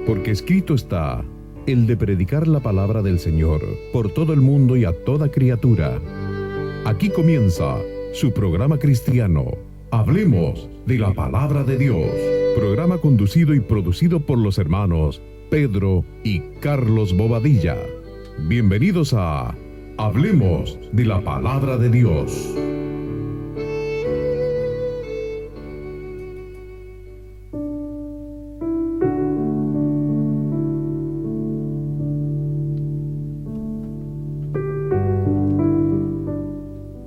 Porque escrito está, el de predicar la palabra del Señor por todo el mundo y a toda criatura. Aquí comienza su programa cristiano, Hablemos de la Palabra de Dios. Programa conducido y producido por los hermanos Pedro y Carlos Bobadilla. Bienvenidos a Hablemos de la Palabra de Dios.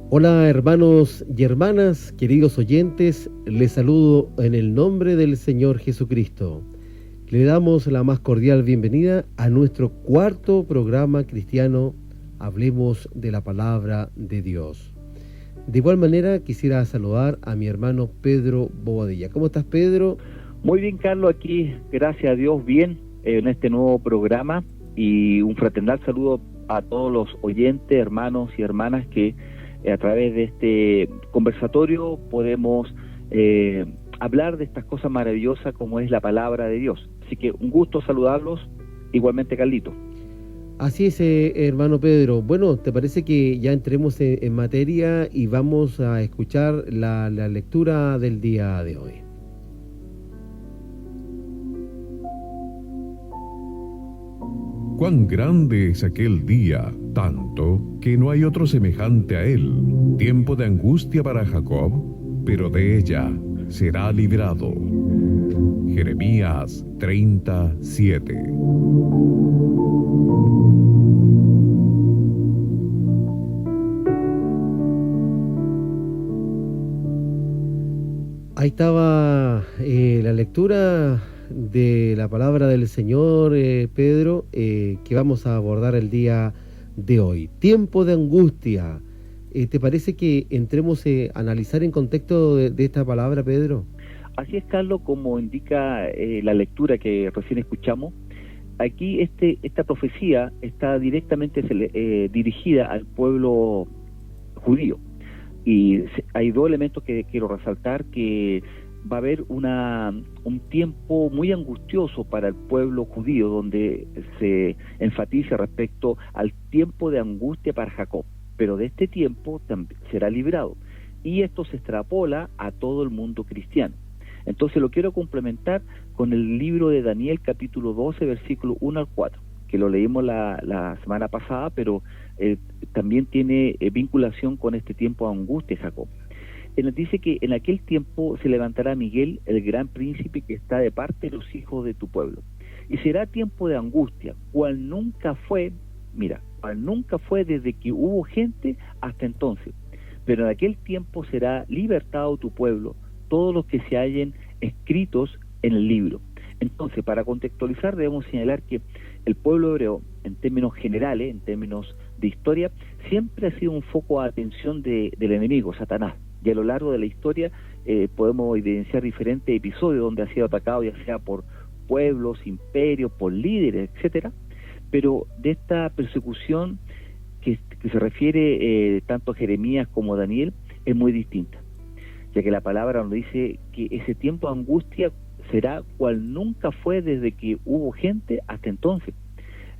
Hola hermanos y hermanas, queridos oyentes, les saludo en el nombre del Señor Jesucristo. Le damos la más cordial bienvenida a nuestro cuarto programa cristiano, Hablemos de la Palabra de Dios. De igual manera quisiera saludar a mi hermano Pedro Bobadilla. ¿Cómo estás, Pedro? Muy bien, Carlos, aquí, gracias a Dios, bien, en este nuevo programa, y un fraternal saludo a todos los oyentes, hermanos y hermanas que a través de este conversatorio podemos hablar de estas cosas maravillosas como es la palabra de Dios. Así que un gusto saludarlos, igualmente Carlito. Así es, hermano Pedro. Bueno, ¿te parece que ya entremos en materia y vamos a escuchar la lectura del día de hoy? Cuán grande es aquel día, tanto que no hay otro semejante a él. Tiempo de angustia para Jacob, pero de ella será librado. Jeremías 37. Ahí estaba la lectura de la palabra del Señor, Pedro, que vamos a abordar el día de hoy. Tiempo de angustia. ¿Te parece que entremos a analizar en contexto de esta palabra, Pedro? Así es, Carlos, como indica la lectura que recién escuchamos. Aquí esta profecía está directamente dirigida al pueblo judío. Y hay dos elementos que quiero resaltar, que va a haber un tiempo muy angustioso para el pueblo judío, donde se enfatiza respecto al tiempo de angustia para Jacob, pero de este tiempo será librado, y esto se extrapola a todo el mundo cristiano. Entonces lo quiero complementar con el libro de Daniel, capítulo 12, versículo 1 al 4, que lo leímos la semana pasada, pero también tiene vinculación con este tiempo de angustia de Jacob. Él dice que en aquel tiempo se levantará Miguel, el gran príncipe que está de parte de los hijos de tu pueblo. Y será tiempo de angustia, cual nunca fue desde que hubo gente hasta entonces. Pero en aquel tiempo será libertado tu pueblo, todos los que se hallen escritos en el libro. Entonces, para contextualizar, debemos señalar que el pueblo hebreo, en términos generales, en términos de historia, siempre ha sido un foco de atención del enemigo, Satanás. Y a lo largo de la historia podemos evidenciar diferentes episodios donde ha sido atacado, ya sea por pueblos, imperios, por líderes, etcétera. Pero de esta persecución que se refiere tanto a Jeremías como a Daniel es muy distinta, ya que la palabra nos dice que ese tiempo de angustia será cual nunca fue desde que hubo gente hasta entonces.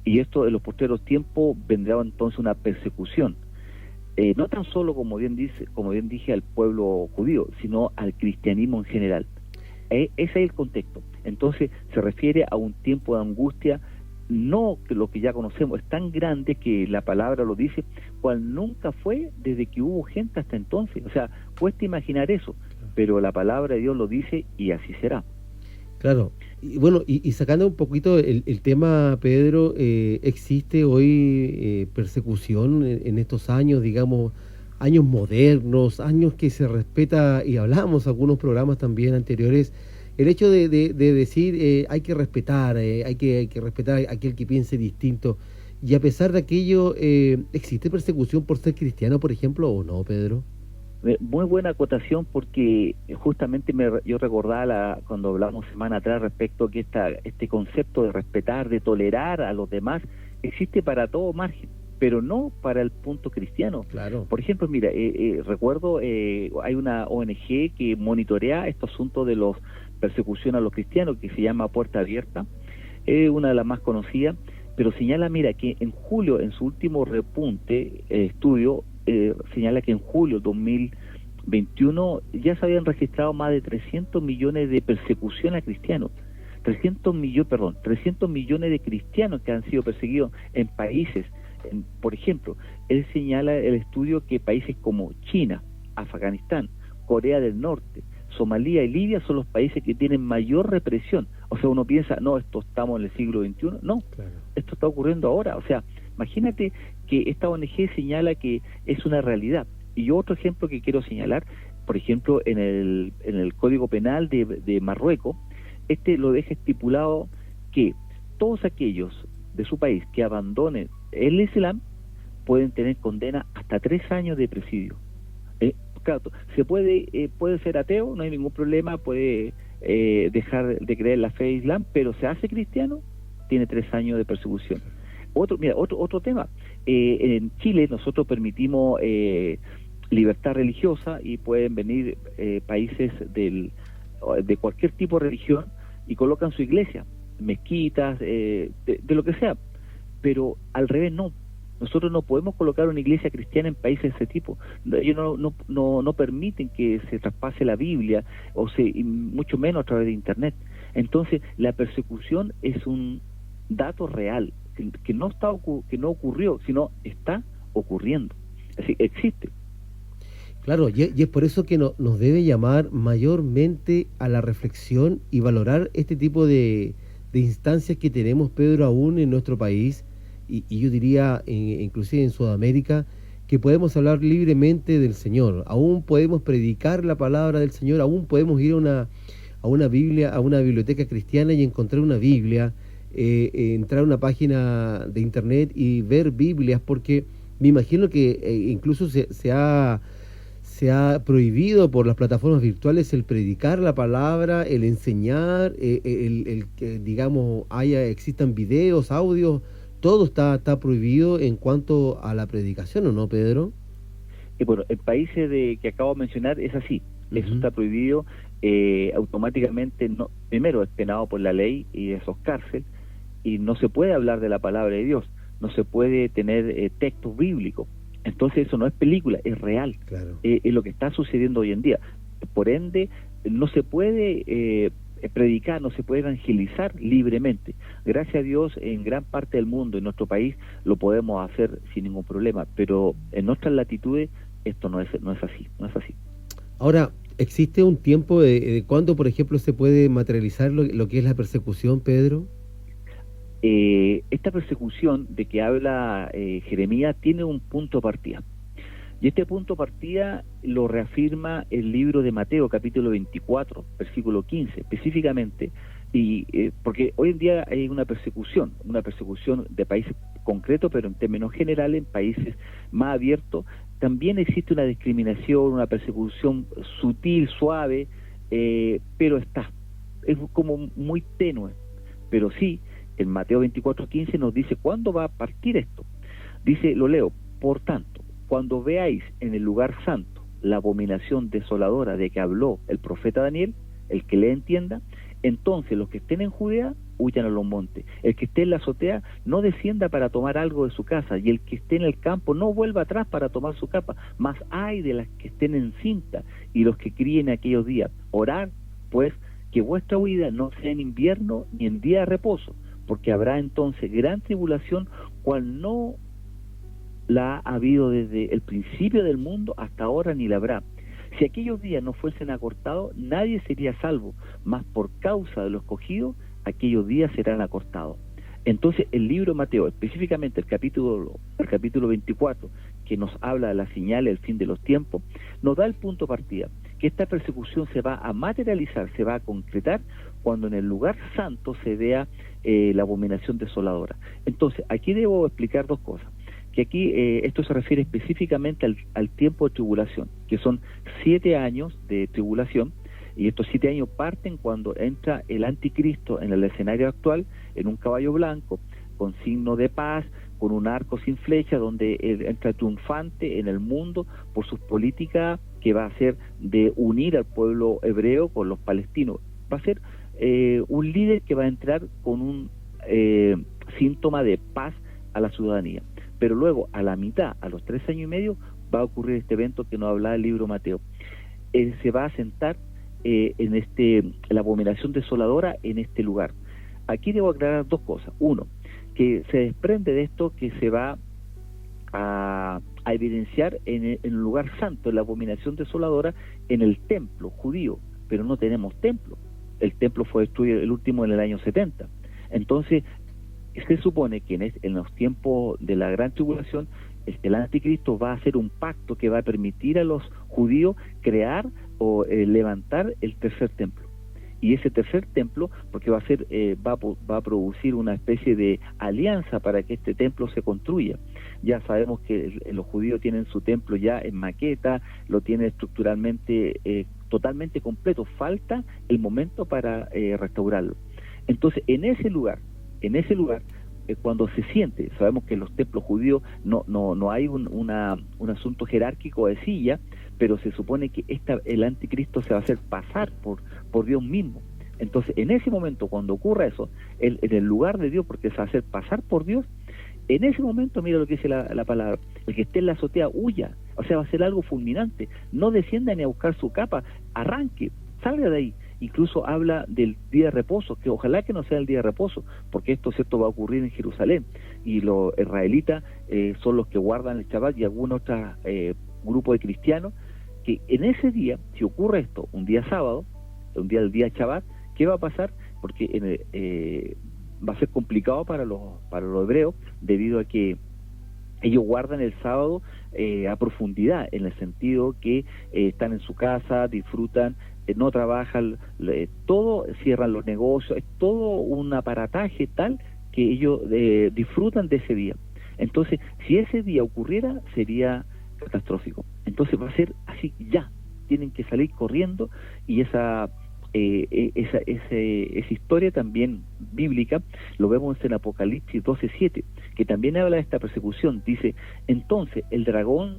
Y esto en los posteriores tiempos vendrá entonces una persecución. No tan solo, como bien dije, al pueblo judío, sino al cristianismo en general. Ese es el contexto. Entonces se refiere a un tiempo de angustia, no que lo que ya conocemos, es tan grande que la palabra lo dice, cual nunca fue desde que hubo gente hasta entonces. O sea, cuesta imaginar eso, pero la palabra de Dios lo dice y así será. Claro, y bueno, y sacando un poquito el tema, Pedro, ¿existe hoy persecución en estos años, digamos, años modernos, años que se respeta, y hablamos algunos programas también anteriores, el hecho de decir hay que respetar, hay que respetar a aquel que piense distinto, y a pesar de aquello, ¿existe persecución por ser cristiano, por ejemplo, o no, Pedro? Muy buena acotación, porque justamente yo recordaba cuando hablamos semana atrás respecto a que este concepto de respetar, de tolerar a los demás, existe para todo margen, pero no para el punto cristiano. Claro. Por ejemplo, mira, recuerdo, hay una ONG que monitorea este asunto de los persecución a los cristianos, que se llama Puerta Abierta, es una de las más conocidas, pero señala, mira, que en julio, en su último repunte, estudio, señala que en julio 2021 ya se habían registrado más de 300 millones de persecución a cristianos. 300 millones de cristianos que han sido perseguidos en países. Por ejemplo, él señala el estudio que países como China, Afganistán, Corea del Norte, Somalia y Libia son los países que tienen mayor represión. O sea, uno piensa, no, esto estamos en el siglo XXI. No, claro. Esto está ocurriendo ahora. O sea, imagínate que esta ONG señala que es una realidad. Y otro ejemplo que quiero señalar, por ejemplo, en el Código Penal de Marruecos, lo deja estipulado que todos aquellos de su país que abandonen el Islam pueden tener condena hasta 3 años de presidio. Claro, se puede ser ateo, no hay ningún problema, puede dejar de creer la fe de Islam, pero se hace cristiano, tiene 3 años de persecución. Otro tema, en Chile nosotros permitimos libertad religiosa y pueden venir países de cualquier tipo de religión y colocan su iglesia, mezquitas, de lo que sea, pero al revés no. Nosotros no podemos colocar una iglesia cristiana en países de ese tipo. Ellos no permiten que se traspase la Biblia, y mucho menos a través de Internet. Entonces, la persecución es un dato real, que no ocurrió, sino está ocurriendo. Es decir, existe. Claro, y es por eso que nos debe llamar mayormente a la reflexión y valorar este tipo de instancias que tenemos, Pedro, aún en nuestro país, y yo diría inclusive en Sudamérica, que podemos hablar libremente del Señor, aún podemos predicar la palabra del Señor, aún podemos ir a una Biblia, a una biblioteca cristiana y encontrar una Biblia, entrar a una página de internet y ver Biblias, porque me imagino que incluso se ha prohibido por las plataformas virtuales el predicar la palabra, el enseñar, el que, digamos, existan videos, audios. Todo está prohibido en cuanto a la predicación, ¿o no, Pedro? Bueno, en países que acabo de mencionar es así. Eso está prohibido, automáticamente, primero es penado por la ley y eso es cárcel, y no se puede hablar de la palabra de Dios, no se puede tener textos bíblicos. Entonces eso no es película, es real. Claro. Es lo que está sucediendo hoy en día. Por ende, no se puede predicar, no se puede evangelizar libremente. Gracias a Dios, en gran parte del mundo, en nuestro país, lo podemos hacer sin ningún problema, pero en nuestras latitudes esto no es así. Ahora, ¿existe un tiempo de cuándo, por ejemplo, se puede materializar lo que es la persecución, Pedro? Esta persecución de que habla Jeremías tiene un punto de partida. Y este punto de partida lo reafirma el libro de Mateo, capítulo 24, versículo 15, específicamente, porque hoy en día hay una persecución de países concretos, pero en términos generales, en países más abiertos, también existe una discriminación, una persecución sutil, suave, pero es como muy tenue, pero sí, en Mateo 24:15 nos dice cuándo va a partir esto. Dice, lo leo, por tanto, cuando veáis en el lugar santo la abominación desoladora de que habló el profeta Daniel, el que le entienda, entonces los que estén en Judea huyan a los montes, el que esté en la azotea no descienda para tomar algo de su casa, y el que esté en el campo no vuelva atrás para tomar su capa, mas ay de las que estén en cinta y los que críen aquellos días. Orad, pues, que vuestra huida no sea en invierno ni en día de reposo, porque habrá entonces gran tribulación, cual no la ha habido desde el principio del mundo hasta ahora, ni la habrá. Si aquellos días no fuesen acortados, nadie sería salvo, mas por causa de lo escogido, aquellos días serán acortados. Entonces el libro de Mateo, específicamente el capítulo 24, que nos habla de la señal del fin de los tiempos, nos da el punto de partida, que esta persecución se va a materializar, se va a concretar cuando en el lugar santo se vea la abominación desoladora. Entonces, aquí debo explicar dos cosas, que aquí esto se refiere específicamente al tiempo de tribulación, que son 7 años de tribulación, y estos 7 años parten cuando entra el anticristo en el escenario actual, en un caballo blanco, con signo de paz, con un arco sin flecha, donde él entra triunfante en el mundo por sus políticas que va a ser de unir al pueblo hebreo con los palestinos. Va a ser un líder que va a entrar con síntoma de paz a la ciudadanía. Pero luego, a la mitad, a los 3 años y medio, va a ocurrir este evento que nos hablaba el libro Mateo. Se va a sentar la abominación desoladora en este lugar. Aquí debo aclarar 2 cosas. Uno, que se desprende de esto que se va a evidenciar en el lugar santo, en la abominación desoladora, en el templo judío, pero no tenemos templo. El templo fue destruido, el último, en el año 70. Entonces, se supone que en los tiempos de la gran tribulación, el anticristo va a hacer un pacto que va a permitir a los judíos crear o levantar el tercer templo. Y ese tercer templo, porque va a producir una especie de alianza para que este templo se construya. Ya sabemos que los judíos tienen su templo ya en maqueta, lo tienen estructuralmente totalmente completo, falta el momento para restaurarlo. Entonces, en ese lugar, cuando se siente, sabemos que en los templos judíos no hay un asunto jerárquico de silla, pero se supone que el anticristo se va a hacer pasar por Dios mismo. Entonces, en ese momento, cuando ocurra eso, en el lugar de Dios, porque se va a hacer pasar por Dios, en ese momento, mira lo que dice la palabra: el que esté en la azotea huya. O sea, va a ser algo fulminante. No descienda ni a buscar su capa, arranque, salga de ahí. Incluso habla del día de reposo, que ojalá que no sea el día de reposo, porque esto, cierto, va a ocurrir en Jerusalén, y los israelitas son los que guardan el Shabbat, y algunos otros grupos de cristianos, que en ese día, si ocurre esto, un día sábado, un día del día Shabbat, ¿qué va a pasar? Porque va a ser complicado para los hebreos, debido a que ellos guardan el sábado a profundidad, en el sentido que están en su casa, disfrutan, no trabajan, todo, cierran los negocios, es todo un aparataje tal que ellos disfrutan de ese día. Entonces, si ese día ocurriera, sería catastrófico. Entonces va a ser así, ya, tienen que salir corriendo, y esa historia también bíblica lo vemos en Apocalipsis 12:7, que también habla de esta persecución. Dice, entonces el dragón,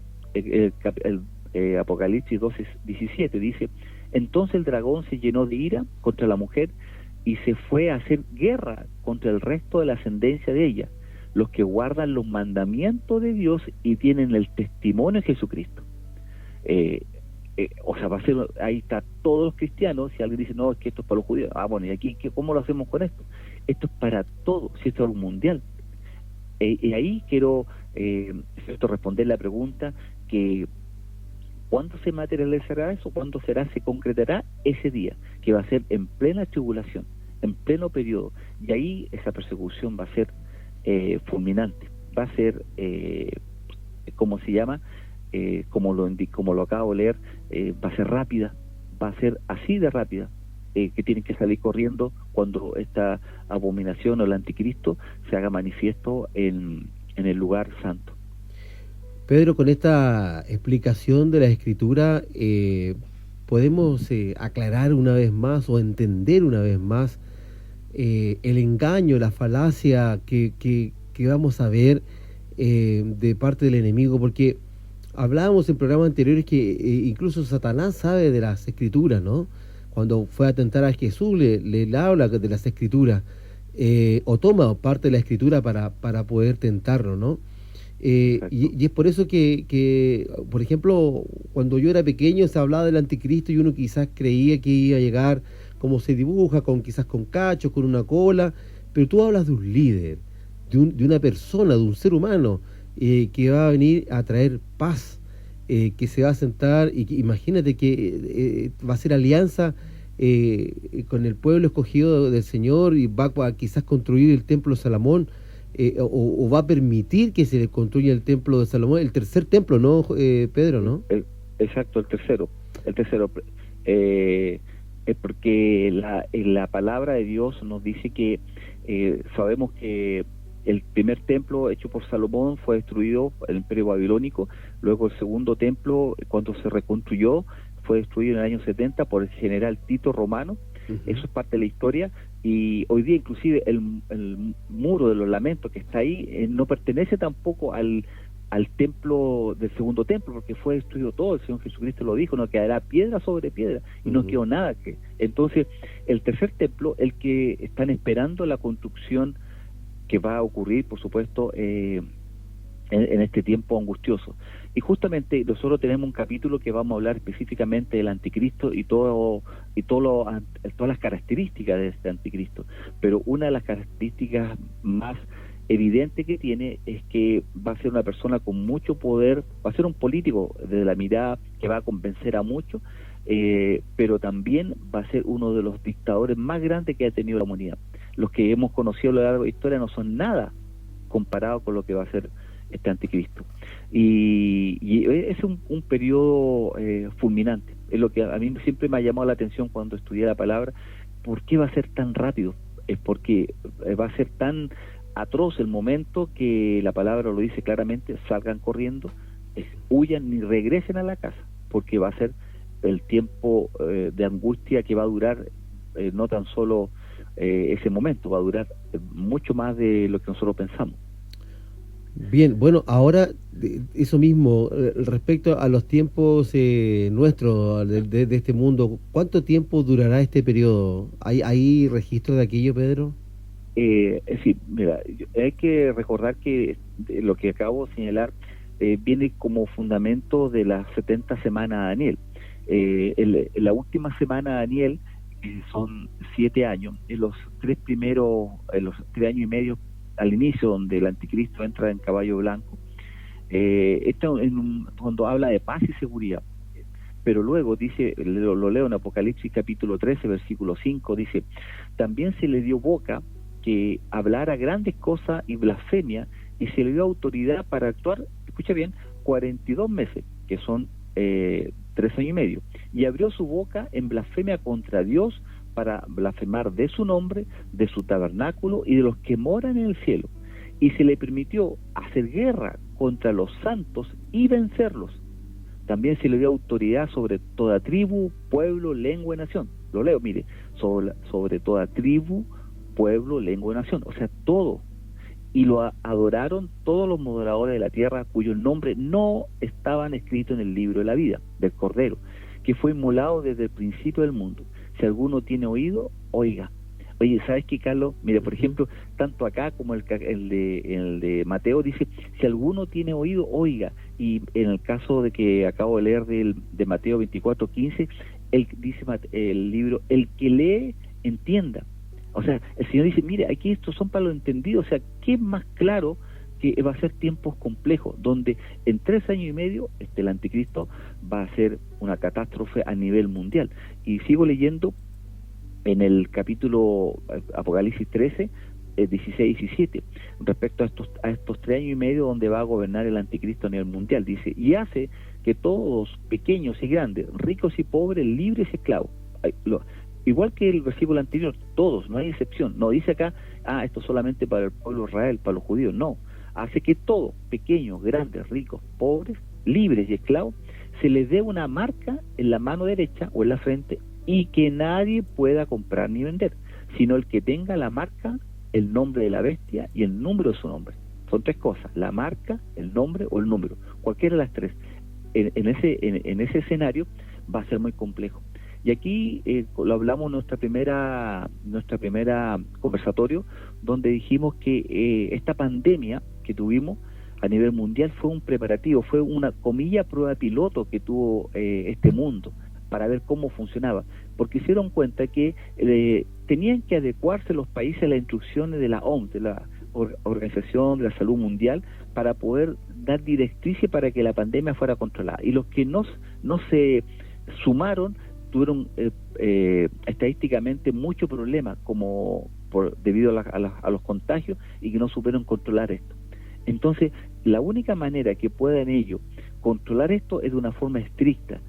Apocalipsis 12:17 dice, entonces el dragón se llenó de ira contra la mujer y se fue a hacer guerra contra el resto de la ascendencia de ella, los que guardan los mandamientos de Dios y tienen el testimonio de Jesucristo. O sea, va a ser, ahí está todos los cristianos. Si alguien dice, no, es que esto es para los judíos, bueno, ¿y aquí cómo lo hacemos con esto? Esto es para todos, si esto es algo mundial. Y ahí quiero responder la pregunta, que ¿cuándo se materializará eso? ¿Cuándo se concretará ese día? Que va a ser en plena tribulación, en pleno periodo, y ahí esa persecución va a ser fulminante, va a ser, ¿cómo se llama? Como lo acabo de leer, va a ser rápida, va a ser así de rápida, que tienen que salir corriendo cuando esta abominación o el anticristo se haga manifiesto en el lugar santo. Pedro, con esta explicación de la Escritura, podemos aclarar una vez más o entender una vez más el engaño, la falacia que vamos a ver de parte del enemigo, porque hablábamos en programas anteriores que incluso Satanás sabe de las Escrituras, ¿no? Cuando fue a tentar a Jesús, le habla de las Escrituras, o toma parte de la Escritura para poder tentarlo, ¿no? Y es por eso que, por ejemplo, cuando yo era pequeño se hablaba del anticristo y uno quizás creía que iba a llegar como se dibuja, quizás con cachos, con una cola, pero tú hablas de un líder, de una persona, de un ser humano, que va a venir a traer paz, que se va a sentar, y que, imagínate que va a hacer alianza con el pueblo escogido del Señor, y va a quizás construir el templo de Salomón, o va a permitir que se le construya el templo de Salomón, el tercer templo, ¿no, Pedro? ¿No? Exacto, el tercero, porque la palabra de Dios nos dice que sabemos que el primer templo hecho por Salomón fue destruido en el Imperio Babilónico. Luego el segundo templo, cuando se reconstruyó, fue destruido en el año 70 por el general Tito Romano. Uh-huh. Eso es parte de la historia, y hoy día inclusive el muro de los lamentos que está ahí no pertenece tampoco al templo del segundo templo, porque fue destruido todo. El Señor Jesucristo lo dijo, no quedará piedra sobre piedra, y no quedó nada. Entonces el tercer templo, el que están esperando la construcción que va a ocurrir, por supuesto, en este tiempo angustioso. Y justamente nosotros tenemos un capítulo que vamos a hablar específicamente del anticristo y todas las características de este anticristo. Pero una de las características más evidentes que tiene es que va a ser una persona con mucho poder, va a ser un político desde la mirada que va a convencer a muchos, pero también va a ser uno de los dictadores más grandes que ha tenido la humanidad. Los que hemos conocido a lo largo de la historia no son nada comparado con lo que va a ser este anticristo. Y es un periodo fulminante. Es lo que a mí siempre me ha llamado la atención cuando estudié la palabra. ¿Por qué va a ser tan rápido? Es porque va a ser tan atroz el momento que la palabra lo dice claramente: salgan corriendo, huyan ni regresen a la casa, porque va a ser el tiempo de angustia que va a durar no tan solo ese momento, va a durar mucho más de lo que nosotros pensamos. Bien, bueno, ahora eso mismo, respecto a los tiempos nuestros de este mundo, ¿cuánto tiempo durará este periodo? ¿Hay registro de aquello, Pedro? Sí, mira, hay que recordar que lo que acabo de señalar viene como fundamento de las 70 semanas de Daniel. La última semana de Daniel son 7 años, en los 3 años y medio al inicio, donde el anticristo entra en caballo blanco. Esto cuando habla de paz y seguridad. Pero luego dice, lo leo en Apocalipsis capítulo 13, versículo 5, dice: también se le dio boca que hablara grandes cosas y blasfemia, y se le dio autoridad para actuar, escucha bien, 42 meses, que son 3 años y medio, y abrió su boca en blasfemia contra Dios, para blasfemar de su nombre, de su tabernáculo y de los que moran en el cielo. Y se le permitió hacer guerra contra los santos y vencerlos. También se le dio autoridad sobre toda tribu, pueblo, lengua y nación. Lo leo, mire, sobre toda tribu, pueblo, lengua y nación. O sea, todo. Y lo adoraron todos los moradores de la tierra, cuyos nombres no estaban escritos en el libro de la vida del Cordero, que fue inmolado desde el principio del mundo. Si alguno tiene oído, oiga. Oye, ¿sabes qué, Carlos? Mira, por ejemplo, tanto acá como el de Mateo dice: si alguno tiene oído, oiga. Y en el caso de que acabo de leer de Mateo 24:15, él dice el libro: el que lee, entienda. O sea, el Señor dice: mire, aquí estos son para los entendidos. O sea, ¿qué más claro que va a ser tiempos complejos, donde en 3 años y medio el anticristo va a ser una catástrofe a nivel mundial? Y sigo leyendo en el capítulo Apocalipsis 13, 16 y 17, respecto a estos 3 años y medio donde va a gobernar el anticristo a nivel mundial. Dice: y hace que todos, pequeños y grandes, ricos y pobres, libres y esclavos, igual que el versículo anterior, todos, no hay excepción. No dice acá: esto solamente para el pueblo de Israel, para los judíos. No, hace que todos, pequeños, grandes, ricos, pobres, libres y esclavos, se les dé una marca en la mano derecha o en la frente, y que nadie pueda comprar ni vender, sino el que tenga la marca, el nombre de la bestia y el número de su nombre. Son 3 cosas: la marca, el nombre o el número, cualquiera de las 3. En ese escenario va a ser muy complejo. Y aquí lo hablamos en nuestra primera conversatorio, donde dijimos que esta pandemia que tuvimos a nivel mundial fue un preparativo, fue una comilla prueba piloto que tuvo este mundo para ver cómo funcionaba, porque se dieron cuenta que tenían que adecuarse los países a las instrucciones de la OMS, de la Organización de la Salud Mundial, para poder dar directrices para que la pandemia fuera controlada. Y los que no se sumaron tuvieron estadísticamente mucho problema, como debido a los contagios, y que no supieron controlar esto. Entonces, la única manera que puedan ellos controlar esto es de una forma estricta.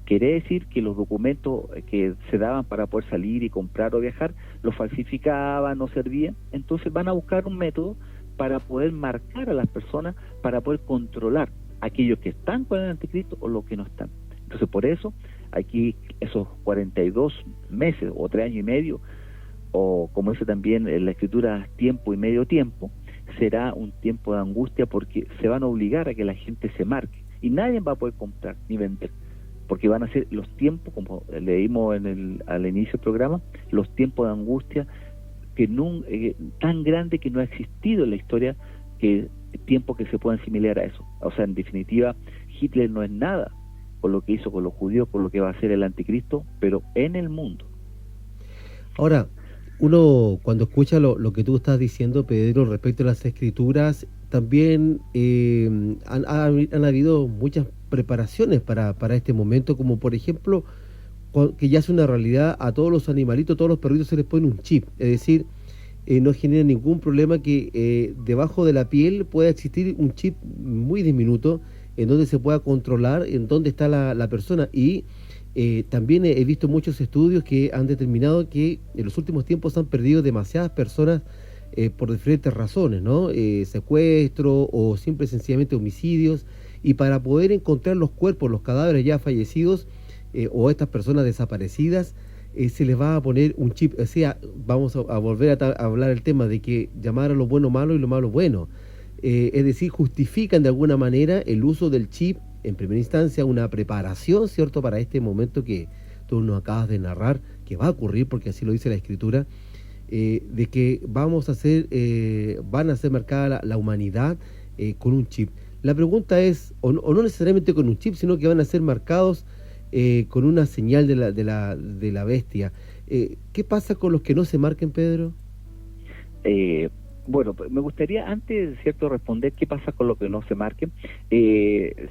Quiere decir que los documentos que se daban para poder salir y comprar o viajar, los falsificaban, no servían. Entonces van a buscar un método para poder marcar a las personas, para poder controlar aquellos que están con el anticristo o los que no están. Entonces, por eso, aquí esos 42 meses o 3 años y medio, o como dice también en la escritura, tiempo y medio tiempo, será un tiempo de angustia, porque se van a obligar a que la gente se marque y nadie va a poder comprar ni vender, porque van a ser los tiempos, como leímos al inicio del programa, los tiempos de angustia tan grande que no ha existido en la historia que tiempo que se puedan asimilar a eso. O sea, en definitiva, Hitler no es nada con lo que hizo con los judíos, con lo que va a ser el anticristo, pero en el mundo. Ahora, uno cuando escucha lo que tú estás diciendo, Pedro, respecto a las escrituras, también han habido muchas preparaciones para este momento, como por ejemplo, que ya es una realidad, a todos los animalitos, todos los perritos se les pone un chip, es decir, no genera ningún problema que debajo de la piel pueda existir un chip muy diminuto en donde se pueda controlar en dónde está la persona. Y también he visto muchos estudios que han determinado que en los últimos tiempos han perdido demasiadas personas por diferentes razones, ¿no? Secuestro o simple y sencillamente homicidios, y para poder encontrar los cuerpos, los cadáveres ya fallecidos o estas personas desaparecidas, se les va a poner un chip. O sea, vamos a volver a hablar el tema de que llamar a lo bueno malo y lo malo bueno. Es decir, justifican de alguna manera el uso del chip, en primera instancia, una preparación, ¿cierto?, para este momento que tú nos acabas de narrar, que va a ocurrir, porque así lo dice la Escritura, de que van a ser marcada la humanidad con un chip. La pregunta es, o no necesariamente con un chip, sino que van a ser marcados con una señal de la bestia. ¿Qué pasa con los que no se marquen, Pedro? Bueno, me gustaría antes, ¿cierto?, responder qué pasa con lo que no se marquen,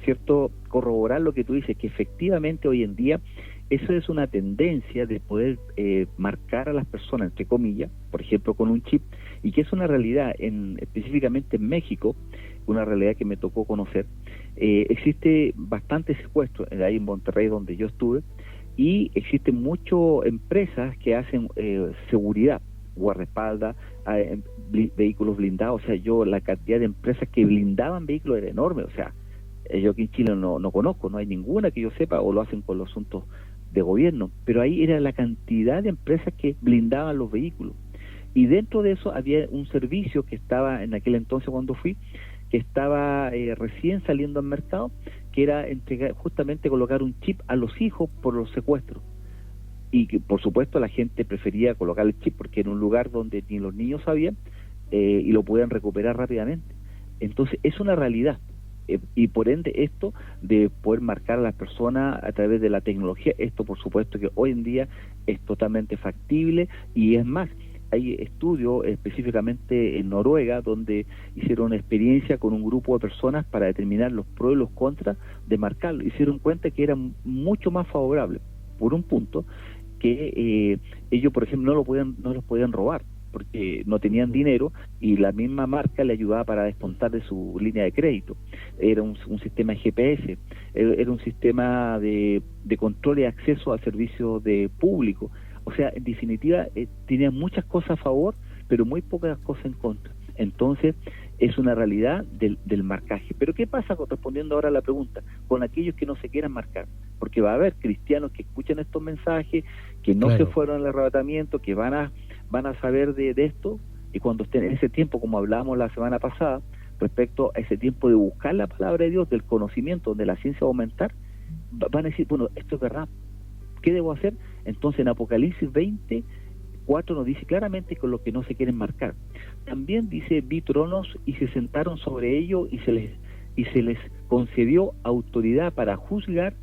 ¿cierto?, corroborar lo que tú dices, que efectivamente hoy en día eso es una tendencia de poder marcar a las personas, entre comillas, por ejemplo, con un chip, y que es una realidad, específicamente en México, una realidad que me tocó conocer. Existe bastante secuestro ahí en Monterrey, donde yo estuve, y existen muchas empresas que hacen seguridad, guardaespaldas, vehículos blindados. O sea, la cantidad de empresas que blindaban vehículos era enorme. O sea, yo aquí en Chile no conozco, no hay ninguna que yo sepa, o lo hacen con los asuntos de gobierno, pero ahí era la cantidad de empresas que blindaban los vehículos. Y dentro de eso había un servicio que estaba en aquel entonces cuando fui, que estaba recién saliendo al mercado, que era justamente colocar un chip a los hijos por los secuestros. Y que, por supuesto, la gente prefería colocar el chip porque era un lugar donde ni los niños sabían y lo podían recuperar rápidamente. Entonces, es una realidad. Y por ende, esto de poder marcar a las personas a través de la tecnología, esto por supuesto que hoy en día es totalmente factible, y es más, hay estudios específicamente en Noruega donde hicieron una experiencia con un grupo de personas para determinar los pros y los contras de marcarlo. Hicieron cuenta que era mucho más favorable, por un punto, que ellos, por ejemplo, no los podían robar porque no tenían dinero, y la misma marca le ayudaba para descontar de su línea de crédito. Era un sistema de GPS, era un sistema de control y acceso a servicios de público. O sea, en definitiva, tenía muchas cosas a favor, pero muy pocas cosas en contra. Entonces, es una realidad del marcaje. Pero ¿qué pasa, respondiendo ahora a la pregunta, con aquellos que no se quieran marcar? Porque va a haber cristianos que escuchan estos mensajes, que no se fueron al arrebatamiento, que van a saber de esto, y cuando estén en ese tiempo, como hablábamos la semana pasada, respecto a ese tiempo de buscar la palabra de Dios, del conocimiento, donde la ciencia va a aumentar, van a decir, bueno, esto es verdad, ¿qué debo hacer? Entonces en Apocalipsis 20:4 nos dice claramente con lo que no se quieren marcar. También dice, vi tronos y se sentaron sobre ellos y se les concedió autoridad para juzgar,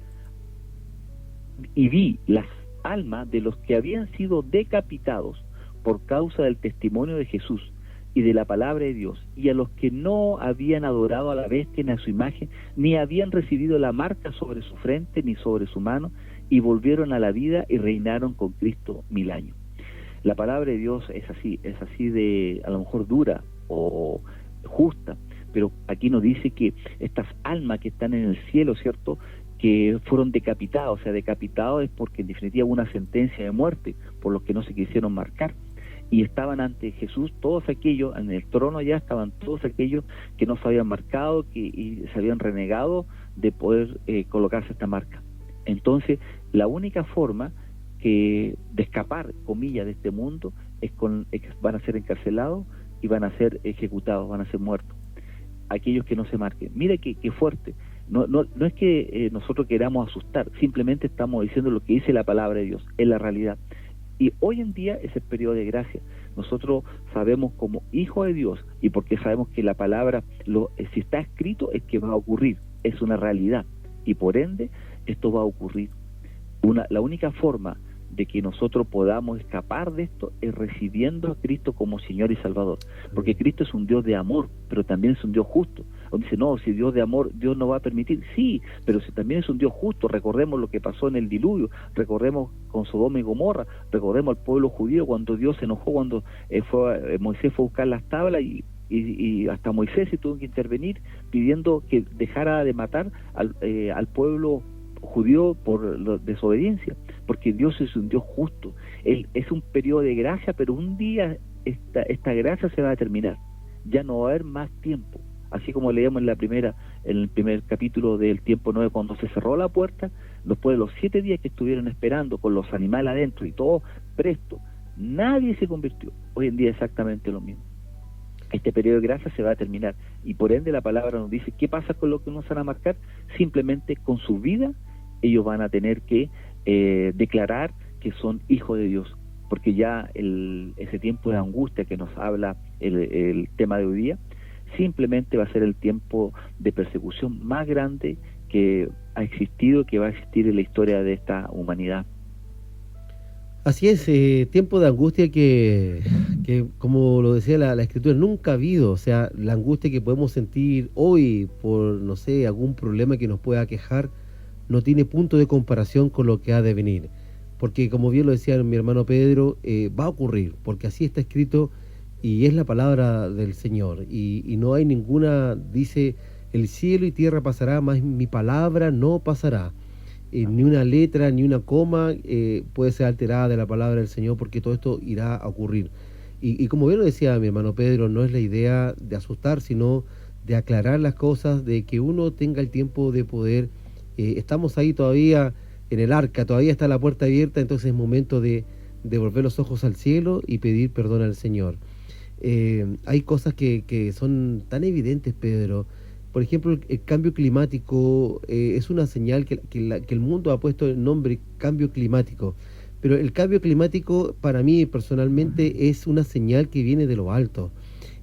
y vi las almas de los que habían sido decapitados por causa del testimonio de Jesús y de la palabra de Dios, y a los que no habían adorado a la bestia ni a su imagen, ni habían recibido la marca sobre su frente ni sobre su mano, y volvieron a la vida y reinaron con Cristo 1000 años. La palabra de Dios es así de, a lo mejor dura o justa, pero aquí nos dice que estas almas que están en el cielo, ¿cierto?, que fueron decapitados. O sea, decapitados es porque en definitiva hubo una sentencia de muerte por los que no se quisieron marcar, y estaban ante Jesús todos aquellos, en el trono ya estaban todos aquellos que no se habían marcado, y se habían renegado de poder colocarse esta marca. Entonces, la única forma de escapar, comillas, de este mundo es que van a ser encarcelados y van a ser ejecutados, van a ser muertos, aquellos que no se marquen. Mira qué fuerte. No es que nosotros queramos asustar, simplemente estamos diciendo lo que dice la palabra de Dios, es la realidad. Y hoy en día es el periodo de gracia. Nosotros sabemos como hijos de Dios, y porque sabemos que la palabra, si está escrito, es que va a ocurrir, es una realidad, y por ende, esto va a ocurrir. La única forma de que nosotros podamos escapar de esto es recibiendo a Cristo como Señor y Salvador, porque Cristo es un Dios de amor, pero también es un Dios justo. Donde dice, no, si Dios de amor, Dios no va a permitir, sí, pero si también es un Dios justo. Recordemos lo que pasó en el diluvio, recordemos con Sodoma y Gomorra, recordemos al pueblo judío cuando Dios se enojó, cuando Moisés fue a buscar las tablas y hasta Moisés se tuvo que intervenir pidiendo que dejara de matar al pueblo judío por desobediencia, porque Dios es un Dios justo. Él es un periodo de gracia, pero un día esta gracia se va a terminar, ya no va a haber más tiempo, así como leíamos en el primer capítulo del tiempo 9, cuando se cerró la puerta, después de los 7 días que estuvieron esperando con los animales adentro y todo presto, nadie se convirtió. Hoy en día es exactamente lo mismo. Este periodo de gracia se va a terminar, y por ende la palabra nos dice, ¿qué pasa con lo que nos van a marcar? Simplemente con su vida ellos van a tener que declarar que son hijos de Dios, porque ya ese tiempo de angustia que nos habla el tema de hoy día, simplemente va a ser el tiempo de persecución más grande que ha existido, que va a existir en la historia de esta humanidad. Así es, tiempo de angustia que como lo decía la Escritura, nunca ha habido. O sea, la angustia que podemos sentir hoy por, no sé, algún problema que nos pueda aquejar, no tiene punto de comparación con lo que ha de venir. Porque como bien lo decía mi hermano Pedro, va a ocurrir, porque así está escrito y es la palabra del Señor. Y no hay ninguna, dice, el cielo y tierra pasará, mas mi palabra no pasará. Ni una letra, ni una coma puede ser alterada de la palabra del Señor, porque todo esto irá a ocurrir. Y como bien lo decía mi hermano Pedro, no es la idea de asustar, sino de aclarar las cosas, de que uno tenga el tiempo de poder. Estamos ahí todavía en el arca, todavía está la puerta abierta, entonces es momento de volver los ojos al cielo y pedir perdón al Señor. Hay cosas que son tan evidentes, Pedro. Por ejemplo, el cambio climático es una señal que el mundo ha puesto el nombre cambio climático. Pero el cambio climático, para mí personalmente, es una señal que viene de lo alto.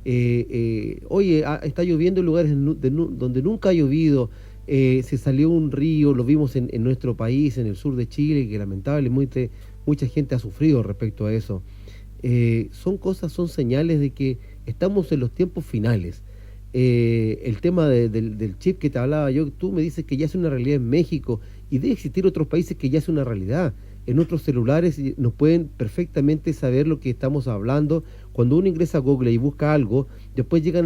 Oye, está lloviendo en lugares donde nunca ha llovido. Se salió un río, lo vimos en nuestro país, en el sur de Chile, que lamentablemente mucha gente ha sufrido respecto a eso. Son señales de que estamos en los tiempos finales. El tema del chip que te hablaba yo, tú me dices que ya es una realidad en México, y debe existir otros países que ya es una realidad. En otros celulares nos pueden perfectamente saber lo que estamos hablando. Cuando uno ingresa a Google y busca algo, después llegan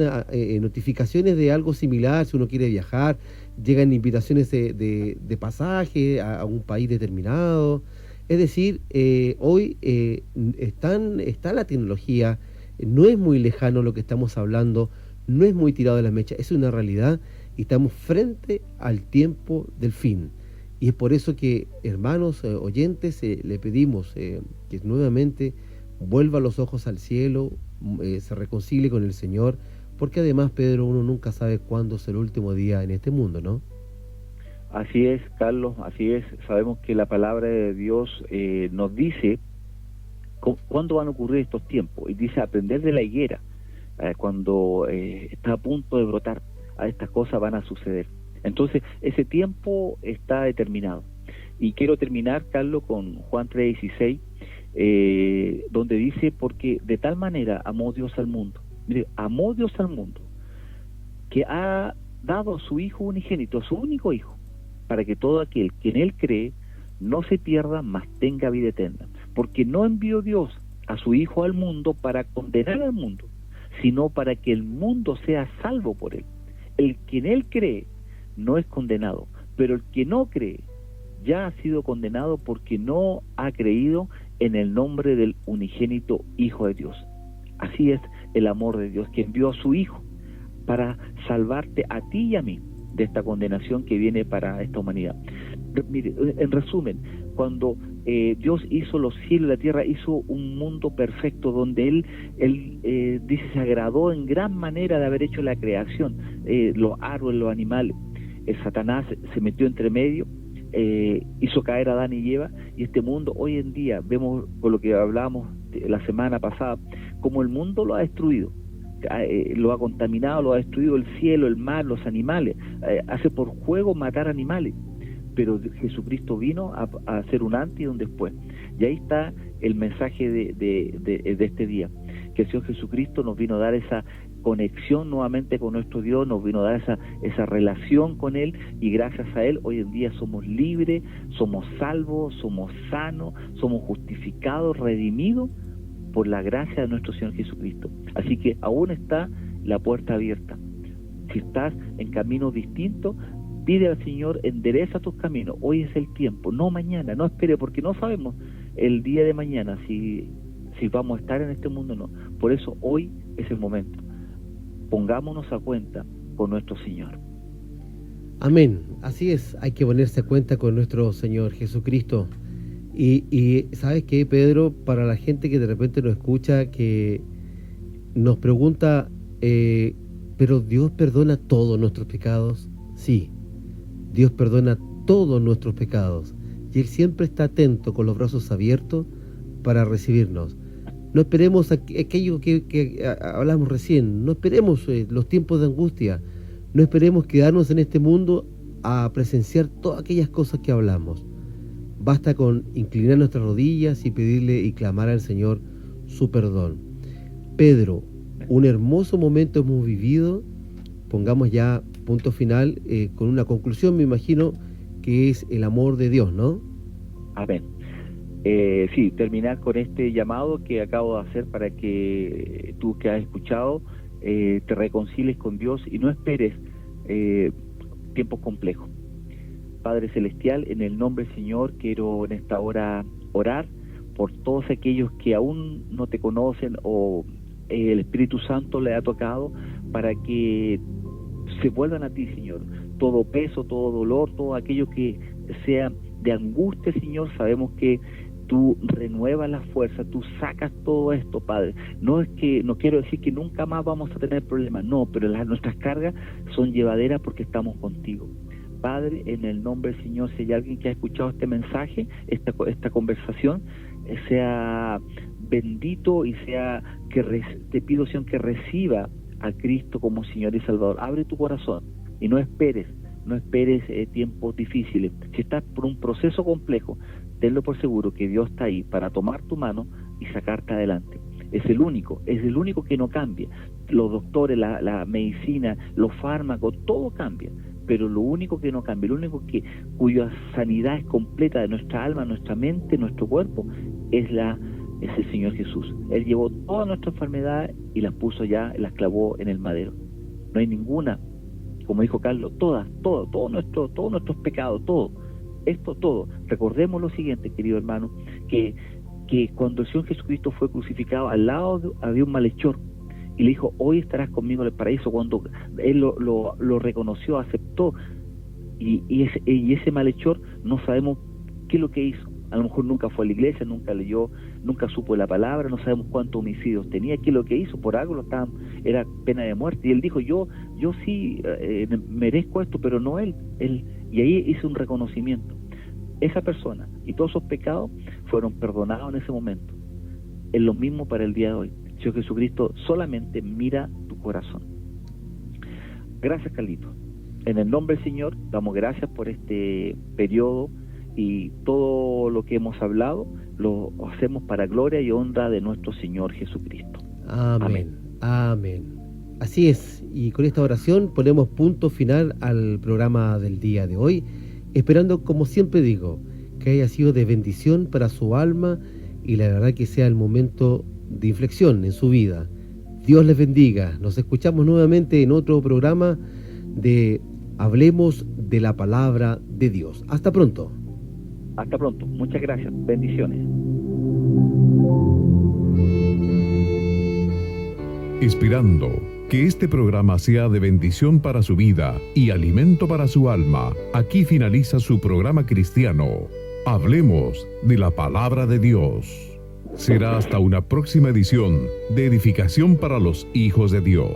notificaciones de algo similar, si uno quiere viajar, llegan invitaciones de pasaje a un país determinado. Es decir, hoy está la tecnología, no es muy lejano lo que estamos hablando, no es muy tirado de la mecha, es una realidad, y estamos frente al tiempo del fin. Y es por eso que, hermanos oyentes, le pedimos que nuevamente vuelva los ojos al cielo, se reconcilie con el Señor, porque además, Pedro, uno nunca sabe cuándo es el último día en este mundo, ¿no? Así es, Carlos, así es. Sabemos que la palabra de Dios nos dice cuándo van a ocurrir estos tiempos, y dice aprender de la higuera. Cuando está a punto de brotar, estas cosas van a suceder. Entonces, ese tiempo está determinado. Y quiero terminar, Carlos, con Juan 3:16, donde dice, porque de tal manera amó Dios al mundo. Mire, amó Dios al mundo, que ha dado a su Hijo unigénito, a su único Hijo, para que todo aquel que en Él cree no se pierda, mas tenga vida eterna. Porque no envió Dios a su Hijo al mundo para condenar al mundo, sino para que el mundo sea salvo por Él. El que en Él cree no es condenado, pero el que no cree ya ha sido condenado porque no ha creído en el nombre del unigénito Hijo de Dios. Así es el amor de Dios, que envió a su Hijo para salvarte a ti y a mí de esta condenación que viene para esta humanidad. Mire, en resumen, cuando Dios hizo los cielos y la tierra, hizo un mundo perfecto donde Él dice, se agradó en gran manera de haber hecho la creación, los árboles, los animales. El Satanás se metió entre medio, hizo caer a Adán y Eva, y este mundo hoy en día, vemos con lo que hablábamos la semana pasada, como el mundo lo ha destruido, lo ha contaminado, lo ha destruido el cielo, el mar, los animales, hace por juego matar animales, pero Jesucristo vino a hacer un antes y un después, y ahí está el mensaje de este día, que el Señor Jesucristo nos vino a dar esa conexión nuevamente con nuestro Dios, nos vino a dar esa relación con Él, y gracias a Él hoy en día somos libres, somos salvos, somos sanos, somos justificados, redimidos por la gracia de nuestro Señor Jesucristo. Así que aún está la puerta abierta. Si estás en caminos distintos, pide al Señor, endereza tus caminos. Hoy es el tiempo, no mañana, no espere, porque no sabemos el día de mañana si vamos a estar en este mundo o no. Por eso hoy es el momento. Pongámonos a cuenta con nuestro Señor. Amén. Así es, hay que ponerse a cuenta con nuestro Señor Jesucristo. Y ¿sabes qué, Pedro? Para la gente que de repente nos escucha, que nos pregunta, ¿pero Dios perdona todos nuestros pecados? Sí, Dios perdona todos nuestros pecados. Y Él siempre está atento, con los brazos abiertos, para recibirnos. No esperemos aquello que hablamos recién, no esperemos los tiempos de angustia, no esperemos quedarnos en este mundo a presenciar todas aquellas cosas que hablamos. Basta con inclinar nuestras rodillas y pedirle y clamar al Señor su perdón. Pedro, un hermoso momento hemos vivido, pongamos ya punto final con una conclusión, me imagino, que es el amor de Dios, ¿no? Amén. Sí, terminar con este llamado que acabo de hacer para que tú que has escuchado te reconcilies con Dios y no esperes tiempos complejos. Padre Celestial, en el nombre del Señor quiero en esta hora orar por todos aquellos que aún no te conocen o el Espíritu Santo le ha tocado, para que se vuelvan a ti, Señor. Todo peso, todo dolor, todo aquello que sea de angustia, Señor, sabemos que tú renuevas la fuerza, tú sacas todo esto, Padre. No quiero decir que nunca más vamos a tener problemas, no, pero nuestras cargas son llevaderas porque estamos contigo. Padre, en el nombre del Señor, si hay alguien que ha escuchado este mensaje, esta conversación, sea bendito y sea te pido, Señor, que reciba a Cristo como Señor y Salvador. Abre tu corazón y no esperes tiempos difíciles. Si estás por un proceso complejo, tenlo por seguro que Dios está ahí para tomar tu mano y sacarte adelante. Es el único que no cambia. Los doctores, la medicina, los fármacos, todo cambia, pero lo único que no cambia, cuya sanidad es completa de nuestra alma, nuestra mente, nuestro cuerpo, es el Señor Jesús. Él llevó todas nuestras enfermedades y las puso ya, las clavó en el madero. No hay ninguna, como dijo Carlos, todos nuestros pecados, todo. Recordemos lo siguiente, querido hermano, que cuando el Señor Jesucristo fue crucificado, al lado había un malhechor y le dijo, hoy estarás conmigo en el paraíso. Cuando él lo reconoció, aceptó, y ese malhechor no sabemos qué es lo que hizo. A lo mejor nunca fue a la iglesia, nunca leyó, nunca supo la palabra, no sabemos cuántos homicidios tenía, qué es lo que hizo, por algo era pena de muerte. Y él dijo, yo sí merezco esto, pero no él. Y ahí hizo un reconocimiento. Esa persona y todos sus pecados fueron perdonados en ese momento. Es lo mismo para el día de hoy. Señor Jesucristo solamente mira tu corazón. Gracias, Carlito. En el nombre del Señor, damos gracias por este periodo y todo lo que hemos hablado, lo hacemos para gloria y honra de nuestro Señor Jesucristo. Amén. Amén. Así es, y con esta oración ponemos punto final al programa del día de hoy, esperando, como siempre digo, que haya sido de bendición para su alma y la verdad que sea el momento de inflexión en su vida. Dios les bendiga. Nos escuchamos nuevamente en otro programa de Hablemos de la Palabra de Dios. Hasta pronto. Hasta pronto. Muchas gracias. Bendiciones. Esperando que este programa sea de bendición para su vida y alimento para su alma, aquí finaliza su programa cristiano. Hablemos de la Palabra de Dios. Será hasta una próxima edición de edificación para los hijos de Dios.